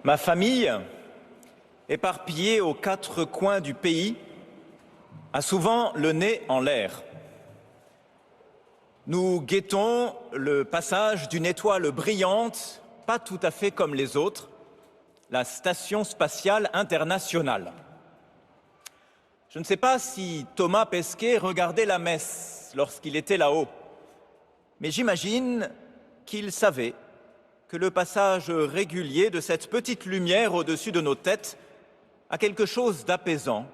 Ma famille, éparpillée aux quatre coins du pays, a souvent le nez en l'air. Nous guettons le passage d'une étoile brillante, pas tout à fait comme les autres, la Station spatiale internationale. Je ne sais pas si Thomas Pesquet regardait la messe lorsqu'il était là-haut, mais j'imagine qu'il savait que le passage régulier de cette petite lumière au-dessus de nos têtes a quelque chose d'apaisant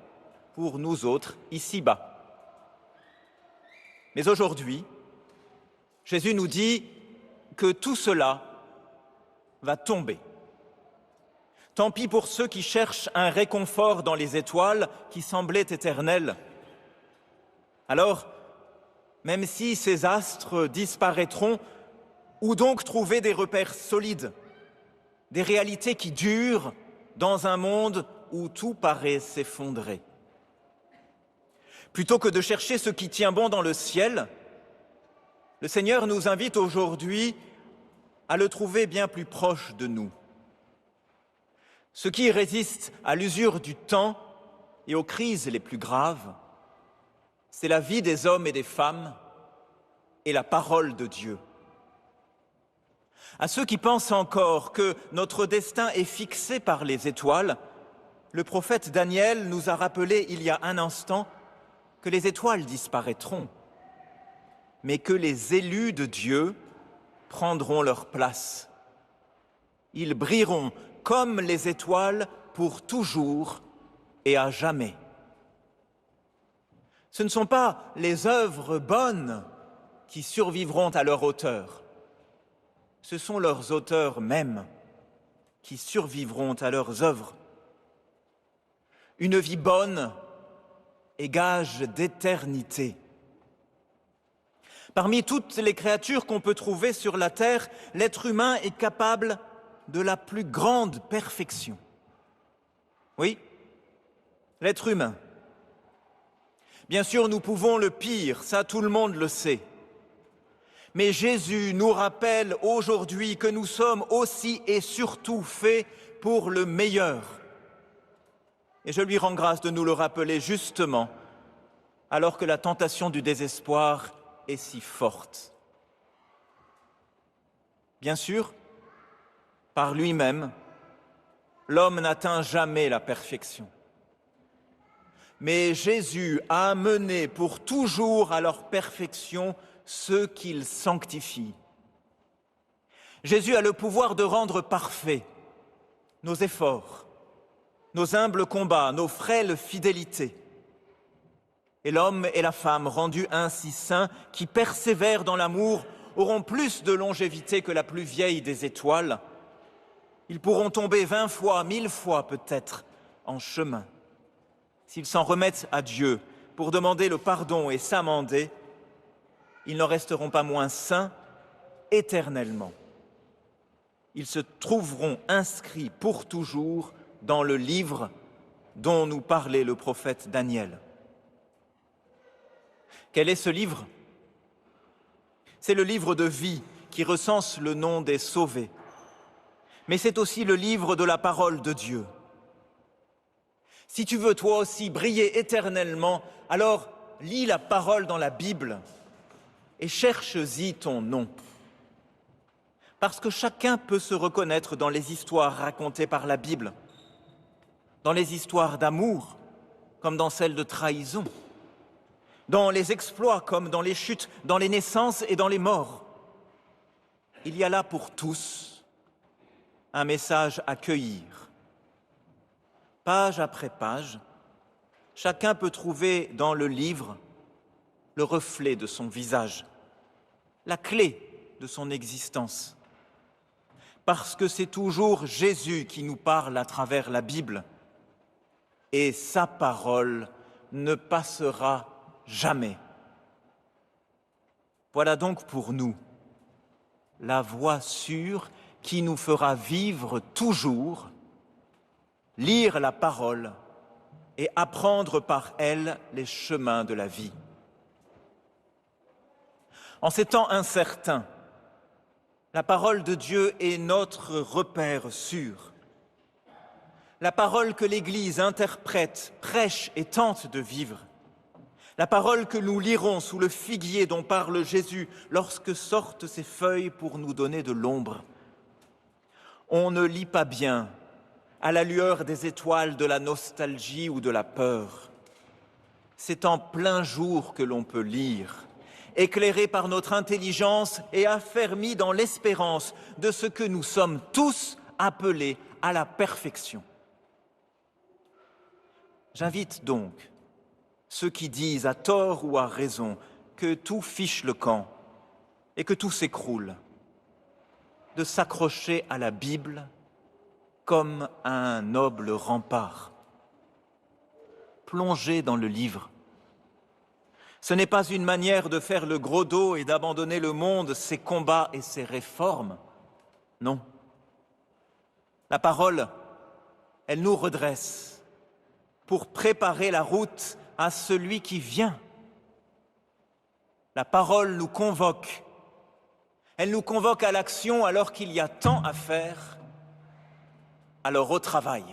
pour nous autres ici-bas. Mais aujourd'hui, Jésus nous dit que tout cela va tomber. Tant pis pour ceux qui cherchent un réconfort dans les étoiles qui semblaient éternelles. Alors, même si ces astres disparaîtront, où donc trouver des repères solides, des réalités qui durent dans un monde où tout paraît s'effondrer? Plutôt que de chercher ce qui tient bon dans le ciel, le Seigneur nous invite aujourd'hui à le trouver bien plus proche de nous. Ce qui résiste à l'usure du temps et aux crises les plus graves, c'est la vie des hommes et des femmes et la parole de Dieu. À ceux qui pensent encore que notre destin est fixé par les étoiles, le prophète Daniel nous a rappelé il y a un instant que les étoiles disparaîtront, mais que les élus de Dieu prendront leur place. Ils brilleront comme les étoiles pour toujours et à jamais. Ce ne sont pas les œuvres bonnes qui survivront à leur auteur. Ce sont leurs auteurs mêmes qui survivront à leurs œuvres. Une vie bonne est gage d'éternité. Parmi toutes les créatures qu'on peut trouver sur la terre, l'être humain est capable de la plus grande perfection. Oui, l'être humain. Bien sûr, nous pouvons le pire, ça tout le monde le sait. Mais Jésus nous rappelle aujourd'hui que nous sommes aussi et surtout faits pour le meilleur. Et je lui rends grâce de nous le rappeler justement, alors que la tentation du désespoir est si forte. Bien sûr, par lui-même, l'homme n'atteint jamais la perfection. Mais Jésus a amené pour toujours à leur perfection ceux qu'il sanctifie. Jésus a le pouvoir de rendre parfaits nos efforts, nos humbles combats, nos frêles fidélités. Et l'homme et la femme rendus ainsi saints, qui persévèrent dans l'amour, auront plus de longévité que la plus vieille des étoiles. Ils pourront tomber 20 fois, 1000 fois peut-être en chemin. S'ils s'en remettent à Dieu pour demander le pardon et s'amender, ils n'en resteront pas moins saints éternellement. Ils se trouveront inscrits pour toujours dans le livre dont nous parlait le prophète Daniel. Quel est ce livre? C'est le livre de vie qui recense le nom des sauvés. Mais c'est aussi le livre de la parole de Dieu. Si tu veux toi aussi briller éternellement, alors lis la parole dans la Bible et cherche-y ton nom. Parce que chacun peut se reconnaître dans les histoires racontées par la Bible, dans les histoires d'amour, comme dans celles de trahison, dans les exploits comme dans les chutes, dans les naissances et dans les morts. Il y a là pour tous un message à cueillir. Page après page, chacun peut trouver dans le livre le reflet de son visage, la clé de son existence. Parce que c'est toujours Jésus qui nous parle à travers la Bible. Et sa parole ne passera jamais. Voilà donc pour nous la voie sûre qui nous fera vivre toujours, lire la parole et apprendre par elle les chemins de la vie. En ces temps incertains, la parole de Dieu est notre repère sûr. la parole que l'Église interprète, prêche et tente de vivre, la parole que nous lirons sous le figuier dont parle Jésus lorsque sortent ses feuilles pour nous donner de l'ombre. On ne lit pas bien à la lueur des étoiles de la nostalgie ou de la peur. C'est en plein jour que l'on peut lire, éclairé par notre intelligence et affermi dans l'espérance de ce que nous sommes tous appelés à la perfection. J'invite donc ceux qui disent à tort ou à raison que tout fiche le camp et que tout s'écroule, de s'accrocher à la Bible comme à un noble rempart. Plonger dans le livre. Ce n'est pas une manière de faire le gros dos et d'abandonner le monde, ses combats et ses réformes. Non. La parole, elle nous redresse pour préparer la route à celui qui vient. La parole nous convoque. Elle nous convoque à l'action alors qu'il y a tant à faire. Alors au travail.